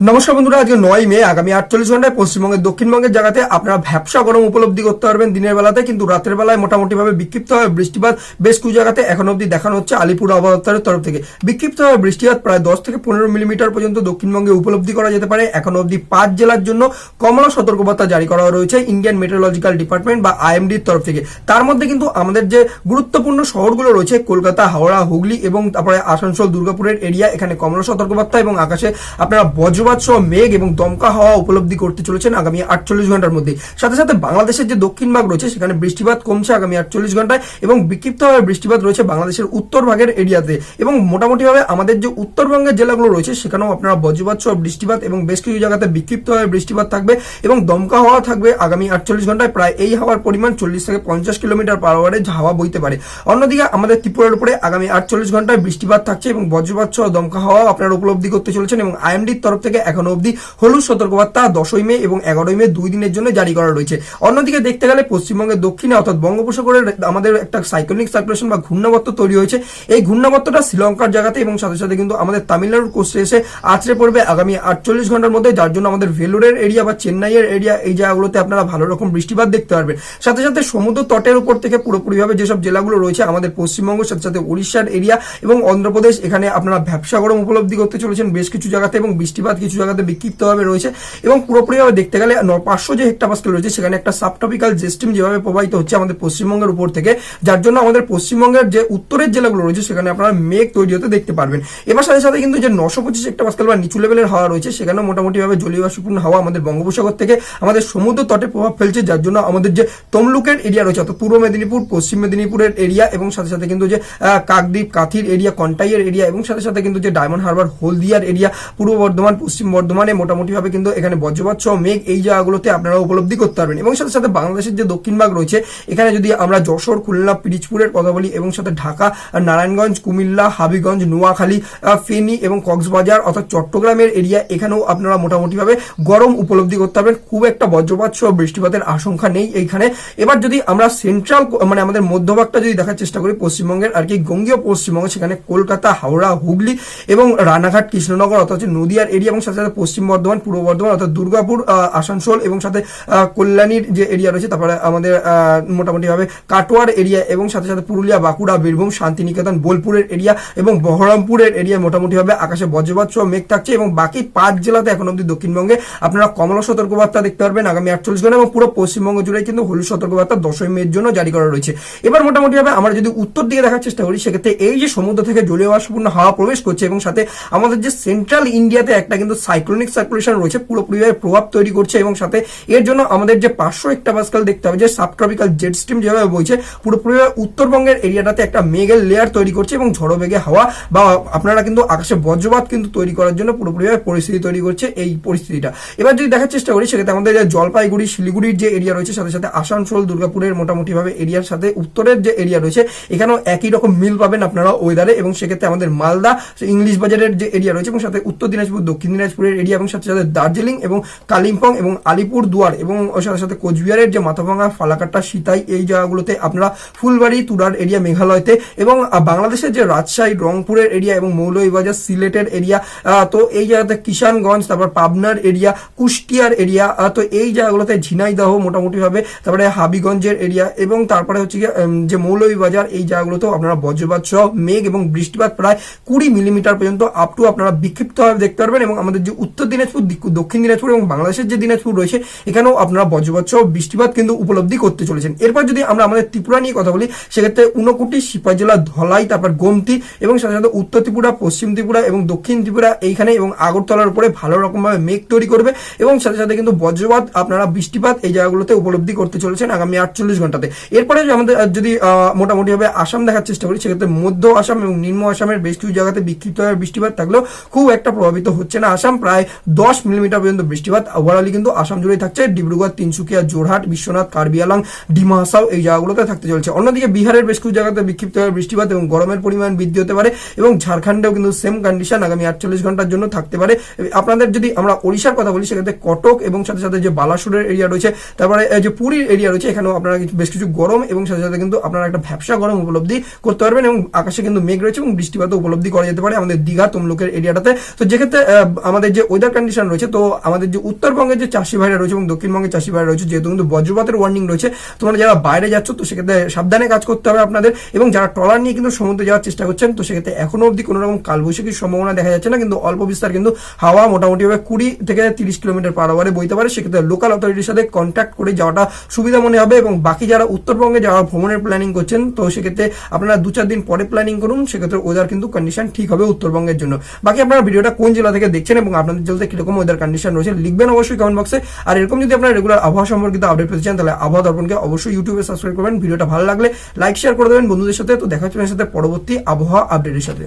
নমস্কার বন্ধুরা, আজকে 9 মে আগামী 48 ঘন্টায় পশ্চিমবঙ্গের দক্ষিণবঙ্গের জায়গাতে আপনারা ভ্যাপসা গরম উপলব্ধি করতে পারবেন দিনের বেলাতে, কিন্তু রাতের বেলায় মোটামুটিভাবে বিক্ষিপ্তভাবে বৃষ্টিপাত বেশ কিছু জায়গাতে এখন অবধি দেখানো হচ্ছে আলিপুর আবহাওয়া দপ্তরের তরফ থেকে। বিক্ষিপ্তভাবে বৃষ্টিপাত প্রায় 10 থেকে 15 মিলিমিটার পর্যন্ত দক্ষিণবঙ্গে উপলব্ধি করা যেতে পারে। এখন অবধি 5 জেলার জন্য কমলা সতর্কবার্তা জারি করা রয়েছে ইন্ডিয়ান মেট্রোলজিক্যাল ডিপার্টমেন্ট বা আইএমডির তরফ থেকে। তার মধ্যে কিন্তু আমাদের যে গুরুত্বপূর্ণ শহরগুলো রয়েছে কলকাতা, হাওড়া, হুগলি এবং তারপরে আসানসোল, দুর্গাপুরের এরিয়া, এখানে কমলা সতর্কবার্তা এবং আকাশে আপনারা বজ্রপাত সহ মেঘ এবং দমকা হাওয়া উপলব্ধি করতে চলেছেন আগামী 48 ঘন্টার মধ্যে। সাথে সাথে বাংলাদেশের যে দক্ষিণ ভাগ রয়েছে সেখানে বৃষ্টিপাত কমছে আগামী 48 ঘন্টায় এবং বিক্ষিপ্তভাবে বৃষ্টিপাত রয়েছে বাংলাদেশের উত্তর ভাগের এরিয়াতে। এবং মোটামুটিভাবে আমাদের যে উত্তরবঙ্গের জেলাগুলো রয়েছে সেখানেও আপনারা বজ্রপাত সহ বৃষ্টিপাত এবং বেশ কিছু জায়গাতে বিক্ষিপ্তভাবে বৃষ্টিপাত থাকবে এবং দমকা হাওয়া থাকবে আগামী 48 ঘন্টায়। প্রায় এই হাওয়ার পরিমাণ 40 থেকে 50 কিলোমিটার পার আওয়ারে হাওয়া বইতে পারে। অন্যদিকে আমাদের ত্রিপুরার উপরে আগামী 48 ঘন্টায় বৃষ্টিপাত থাকছে এবং বজ্রপাত সহ দমকা হাওয়া আপনারা উপলব্ধি করতে চলেছেন। এবং আইএমডির তরফ থেকে এখনো অবধি হলুদ সতর্কবার্তা 10 মে এবং 11 মে 2 দিনের জন্য জারি করা রয়েছে। অন্যদিকে দেখতে গেলে পশ্চিমবঙ্গের দক্ষিণে অর্থাৎ বঙ্গোপসাগরের আমাদের একটা সাইক্লোনিক সার্কুলেশন বা ঘূর্ণাবর্ত তৈরি হয়েছে। এই ঘূর্ণাবর্তটা শ্রীলঙ্কার জায়গাতে এবং সাথে সাথে কিন্তু আমাদের তামিলনাড়ুর কোস্টে এসে আছড়ে পড়বে আগামী 48 ঘন্টার মধ্যে, যার জন্য আমাদের ভেলোরের এরিয়া বা চেন্নাইয়ের এরিয়া এই জায়গাগুলোতে আপনারা ভালো রকম বৃষ্টিপাত দেখতে পারবেন। সাথে সাথে সমুদ্র তটের উপর থেকে পুরোপুরিভাবে যেসব জেলাগুলো রয়েছে আমাদের পশ্চিমবঙ্গ, সাথে সাথে উড়িষ্যার এরিয়া এবং অন্ধ্রপ্রদেশ, এখানে আপনারা ভ্যাপসা গরম উপলব্ধি করতে চলেছেন বেশ কিছু জায়গাতে এবং বৃষ্টিপাত কিছু জায়গাতে বিক্ষিপ্তভাবে রয়েছে। এবং পুরোপুরিভাবে দেখতে গেলে 500 যে হেক্টোপাস্কেল রয়েছে সেখানে একটা সাবট্রপিক্যাল সিস্টেম যেভাবে প্রবাহিত হচ্ছে আমাদের পশ্চিমবঙ্গের উপর থেকে, যার জন্য আমাদের পশ্চিমবঙ্গের যে উত্তরের জেলাগুলো রয়েছে সেখানে আপনারা মেঘ তৈরি হতে দেখতে পারবেন। এবার সাথে সাথে কিন্তু যে 925 হেক্টোপাস্কেল বা নিচু লেভেলের হাওয়া রয়েছে সেখানেও মোটামুটিভাবে জলীয়বাষ্পপূর্ণ হাওয়া আমাদের বঙ্গোপসাগর থেকে আমাদের সমুদ্র তটে প্রভাব ফেলছে, যার জন্য আমাদের যে তমলুকের এরিয়া রয়েছে অর্থাৎ পূর্ব মেদিনীপুর, পশ্চিম মেদিনীপুরের এরিয়া এবং সাথে সাথে কিন্তু যে কাকদ্বীপ, কাথির এরিয়া, কন্টাইয়ের এরিয়া এবং সাথে সাথে কিন্তু যে ডায়মন্ড হারবার, হলদিয়ার এরিয়া, পূর্ব বর্ধমান, পশ্চিম বর্ধমানে মোটামুটিভাবে কিন্তু এখানে বজ্রপাত সহ মেঘ এই জায়গাগুলোতে আপনারা উপলব্ধি করতে পারবেন। এবং সাথে সাথে বাংলাদেশের যে দক্ষিণ ভাগ রয়েছে এখানে যদি আমরা যশোর, খুলনা, পিরিজপুরের কথা বলি এবং সাথে ঢাকা, নারায়ণগঞ্জ, কুমিল্লা, হাবিগঞ্জ, নোয়াখালী, ফেনী এবং কক্সবাজার অর্থাৎ চট্টগ্রামের এরিয়া, এখানেও আপনারা মোটামুটিভাবে গরম উপলব্ধি করতে পারবেন। খুব একটা বজ্রপাত সহ বৃষ্টিপাতের আশঙ্কা নেই এইখানে। এবার যদি আমরা সেন্ট্রাল মানে আমাদের মধ্যভাগটা যদি দেখার চেষ্টা করি পশ্চিমবঙ্গের আর কি গঙ্গীয় পশ্চিমবঙ্গ, সেখানে কলকাতা, হাওড়া, হুগলি এবং রানাঘাট, কৃষ্ণনগর অর্থাৎ নদিয়ার এরিয়া এবং সাথে সাথে পশ্চিম বর্ধমান, পূর্ব বর্ধমান অর্থাৎ দুর্গাপুর, আসানসোল এবং সাথে কল্যাণীর যে এরিয়া রয়েছে, তারপরে আমাদের মোটামুটিভাবে কাটোয়ার এরিয়া এবং সাথে সাথে পুরুলিয়া, বাঁকুড়া, বীরভূম, শান্তিনিকেতন, বোলপুরের এরিয়া এবং বহরমপুরের এরিয়া মোটামুটিভাবে আকাশে বজ্রপাত সহ মেঘ থাকছে। এবং বাকি 5 জেলাতে এখন অব্দি দক্ষিণবঙ্গে আপনারা কমলা সতর্কবার্তা দেখতে পারবেন আগামী 48 ঘন্টা এবং পুরো পশ্চিমবঙ্গ জুড়ে কিন্তু হলুদ সতর্কবার্তা 10 মের জন্য জারি করা রয়েছে। এবার মোটামুটিভাবে আমরা যদি উত্তর দিকে দেখার চেষ্টা করি সেক্ষেত্রে এই যে সমুদ্র থেকে জলীয় বাষ্পপূর্ণ হাওয়া প্রবেশ করছে এবং সাথে আমাদের যে সেন্ট্রাল ইন্ডিয়াতে একটা কিন্তু সাইক্লোনিক সার্কুলেশন রয়েছে পুরোপুরিভাবে প্রভাব তৈরি করছে এবং সাথে এর জন্য আমাদের যে 500 হেক্টোপাস্কেল দেখতে হবে যে সাবট্রপিক্যাল জেট স্ট্রিম যেভাবে বইছে পুরোপুরিভাবে উত্তরবঙ্গের এরিয়াটাতে একটা মেঘের লেয়ার তৈরি করছে এবং ঝড়ো বেগে হাওয়া বা আপনারা কিন্তু আকাশে বজ্রপাত কিন্তু তৈরি করার জন্য পুরোপুরিভাবে পরিস্থিতি তৈরি করছে এই পরিস্থিতিটা। এবার যদি দেখার চেষ্টা করি সেক্ষেত্রে আমাদের যে জলপাইগুড়ি, শিলিগুড়ির যে এরিয়া রয়েছে সাথে সাথে আসানসোল, দুর্গাপুরের মোটামুটিভাবে এরিয়ার সাথে উত্তরের যে এরিয়া রয়েছে এখানেও একই রকম মিল পাবেন আপনারা ওয়েদারে। এবং সেক্ষেত্রে আমাদের মালদা, ইংলিশ বাজারের যে এরিয়া রয়েছে এবং সাথে উত্তর দিনাজপুর, দক্ষিণ দিনাজপুরের এরিয়া এবং সাথে সাথে দার্জিলিং এবং কালিম্পং এবং আলিপুর দুয়ার এবং সাথে সাথে কোচবিহারের যে মাথাভাঙা, ফালাকাটা, সিতাই এই জায়গাগুলোতে আপনারা ফুলবাড়ি, তুরার এরিয়া মেঘালয়তে এবং বাংলাদেশের যে রাজশাহী, রংপুরের এরিয়া এবং মৌলভীবাজার, সিলেটের এরিয়া, তো এই জায়গাতে কিষানগঞ্জ, তারপর পাবনার এরিয়া, কুষ্টিয়ার এরিয়া, তো এই জায়গাগুলোতে ঝিনাইদহ মোটামুটিভাবে, তারপরে হাবিগঞ্জের এরিয়া এবং তারপরে হচ্ছে যে মৌলভীবাজার এই জায়গাগুলোতেও আপনারা বজ্রপাত সহ মেঘ এবং বৃষ্টিপাত প্রায় 20 মিলিমিটার পর্যন্ত আপ টু আপনারা বিক্ষিপ্তভাবে দেখতে পারবেন। এবং আমাদের যে উত্তর দিনাজপুর, দক্ষিণ দিনাজপুর এবং বাংলাদেশের যে দিনাজপুর রয়েছে এখানেও আপনারা বজ্রপাত সহ বৃষ্টিপাত কিন্তু উপলব্ধি করতে চলেছেন। এরপর যদি আমরা আমাদের ত্রিপুরা নিয়ে কথা বলি সেক্ষেত্রে ঊনকোটি, সিপাহী জেলা, ধলাই, তারপর গোমতি এবং সাথে সাথে উত্তর ত্রিপুরা, পশ্চিম ত্রিপুরা এবং দক্ষিণ ত্রিপুরা এইখানে এবং আগরতলার উপরে ভালো রকমভাবে মেঘ তৈরি করবে এবং সাথে সাথে কিন্তু বজ্রপাত আপনারা বৃষ্টিপাত এই জায়গাগুলোতে উপলব্ধি করতে চলেছেন আগামী 48 ঘন্টাতে। এরপরে আমাদের যদি মোটামুটিভাবে আসাম দেখার চেষ্টা করি সেক্ষেত্রে মধ্য আসাম এবং নিম্ন আসামের বেশ কিছু জায়গাতে বিক্ষিপ্তভাবে বৃষ্টিপাত থাকলেও খুব একটা প্রভাবিত হচ্ছে না আসাম। প্রায় 10 মিলিমিটার পর্যন্ত বৃষ্টিপাত ওভারঅলি কিন্তু আসাম জুড়ে থাকছে। ডিব্রুগড়, তিনসুকিয়া, জোরহাট, বিশ্বনাথ, কার্বি আংলং, ডিমা হাসাও এই জায়গাগুলোতে থাকতে চলছে। অন্যদিকে বিহারের বেশ কিছু জায়গাতে বিক্ষিপ্তভাবে বৃষ্টিপাত এবং গরমের পরিমাণ বৃদ্ধি হতে পারে এবং ঝাড়খণ্ডেও কিন্তু সেম কন্ডিশন আগামী 48 ঘন্টার জন্য থাকতে পারে। আপনাদের যদি আমরা ওড়িশার কথা বলি সেক্ষেত্রে কটক এবং সাথে সাথে যে বালাসুরের এরিয়া রয়েছে, তারপরে যে পুরীর এরিয়া রয়েছে এখানেও আপনারা বেশ কিছু গরম এবং সাথে সাথে কিন্তু আপনারা একটা ভ্যাপসা গরম উপলব্ধি করতে পারবেন এবং আকাশে কিন্তু মেঘ রয়েছে এবং বৃষ্টিপাত উপলব্ধি করা যেতে পারে আমাদের দীঘা, তমলুকের এরিয়াটাতে। তো যেক্ষেত্রে আমাদের যে ওয়েদার কন্ডিশন রয়েছে, তো আমাদের যে উত্তরবঙ্গের যে চাষি ভাইরা রয়েছে এবং দক্ষিণবঙ্গের চাষি ভাইরা রয়েছে, যেহেতু কিন্তু বজ্রপাতের ওয়ার্নিং রয়েছে, তোমরা যারা বাইরে যাচ্ছ তো সেক্ষেত্রে সাবধানে কাজ করতে হবে আপনাদের। এবং যারা ট্রলার নিয়ে কিন্তু সমুদ্রে যাওয়ার চেষ্টা করছেন, তো সেক্ষেত্রে এখনো অবধি কোনো রকম কালবৈশাখীর সম্ভাবনা দেখা যাচ্ছে না, কিন্তু অল্প বিস্তার কিন্তু হাওয়া মোটামুটিভাবে 20 থেকে 30 কিলোমিটার পার আওয়ারে বইতে পারে। সেক্ষেত্রে লোকাল অথরিটির সাথে কন্ট্যাক্ট করে যাওয়াটা সুবিধা মনে হবে। এবং বাকি যারা উত্তরবঙ্গে যাওয়া ভ্রমণের প্ল্যানিং করছেন, তো সেক্ষেত্রে আপনারা 2-4 দিন পরে প্ল্যানিং করুন, সেক্ষেত্রে ওয়েদার কিন্তু কন্ডিশন ঠিক হবে উত্তরবঙ্গের জন্য। বাকি আপনারা ভিডিওটা কোন জেলা থেকে দেখছেন এবং আপনাদের জেলাতে কিরকম ওয়েদার কন্ডিশন রয়েছে লিখবেন অবশ্যই কমেন্ট বক্সে। আর এরকম যদি আপনারা রেগুলার আবহাওয়া সম্পর্কিত আপডেট পেতে চান, তাহলে আবহাওয়া দর্পণকে অবশ্যই ইউটিউবে সাবস্ক্রাইব করবেন। ভিডিওটা ভালো লাগলে লাইক শেয়ার করে দেবেন বন্ধুদের সাথে। তো দেখা হচ্ছে সাথে পরবর্তী আবহাওয়া আপডেটের সাথে।